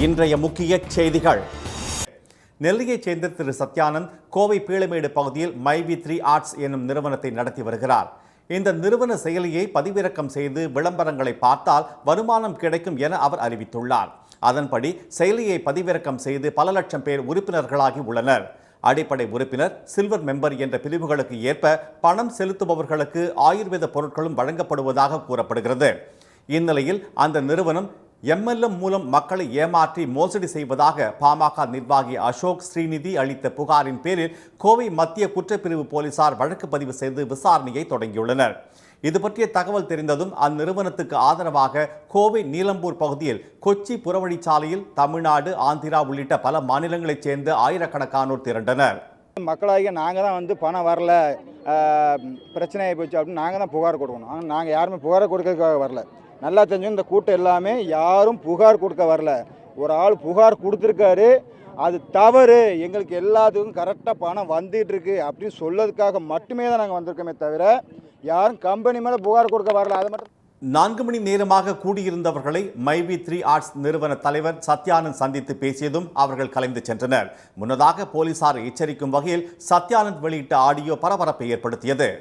இன்றைய முக்கிய செய்திகள். நெல்லையைச் சேர்ந்த திரு சத்யானந்த் கோவை பீளமேடு பகுதியில் மைவி3 ஆர்ட்ஸ் என்னும் நிறுவனத்தை நடத்தி வருகிறார். இந்த நிறுவன செயலியை பதிவிறக்கம் செய்து விளம்பரங்களை பார்த்தால் வருமானம் கிடைக்கும் என அவர் அறிவித்துள்ளார். அதன்படி செயலியை பதிவிறக்கம் செய்து பல லட்சம் பேர் உறுப்பினர்களாகி உள்ளனர். அடிப்படை உறுப்பினர், சில்வர் மெம்பர் என்ற பிரிவுகளுக்கு ஏற்ப பணம் செலுத்துபவர்களுக்கு ஆயுர்வேத பொருட்களும் வழங்கப்படுவதாக கூறப்படுகிறது. இந்நிலையில் அந்த நிறுவனம் MLM மூலம் மக்களை ஏமாற்றி மோசடி செய்வதாக பாமக நிர்வாகி அசோக் ஸ்ரீநிதி அளித்த புகாரின் பேரில் கோவை மத்திய குற்றப்பிரிவு போலீசார் வழக்கு பதிவு செய்து விசாரணையை தொடங்கியுள்ளனர். இது பற்றிய தகவல் தெரிந்ததும் அந்நிறுவனத்துக்கு ஆதரவாக கோவை நீலம்பூர் பகுதியில் கொச்சி புறவழிச்சாலையில் தமிழ்நாடு, ஆந்திரா உள்ளிட்ட பல மாநிலங்களைச் சேர்ந்த ஆயிரக்கணக்கானோர் திரண்டனர். மக்களாகிய நாங்கள் தான் பணம் வரல, பிரச்சனையாகி போச்சு அப்படின்னு நாங்கள் தான் புகார் கொடுக்கணும். ஆனால் நாங்கள் யாருமே புகார் கொடுக்கறதுக்காக வரல. நல்லா தெரிஞ்சு இந்த கூட்டம் எல்லாமே யாரும் புகார் கொடுக்க வரல. ஒரு ஆள் புகார் கொடுத்துருக்காரு, அது தவறு, எங்களுக்கு எல்லாத்துக்கும் கரெக்டாக பணம் வந்துட்டு இருக்கு அப்படின்னு சொல்லதுக்காக மட்டுமே தான் நாங்கள் வந்திருக்கோமே தவிர யாரும் கம்பெனி மேலே புகார் கொடுக்க வரல. அது மட்டும் 4 மணி நேரமாக கூடியிருந்தவர்களை மைவி3 ஆர்ட்ஸ் நிறுவன தலைவர் சத்யானந்த் சந்தித்து பேசியதும் அவர்கள் கலைந்து சென்றனர். முன்னதாக போலீசார் எச்சரிக்கும் வகையில் சத்யானந்த் வெளியிட்ட ஆடியோ பரபரப்பை ஏற்படுத்தியது.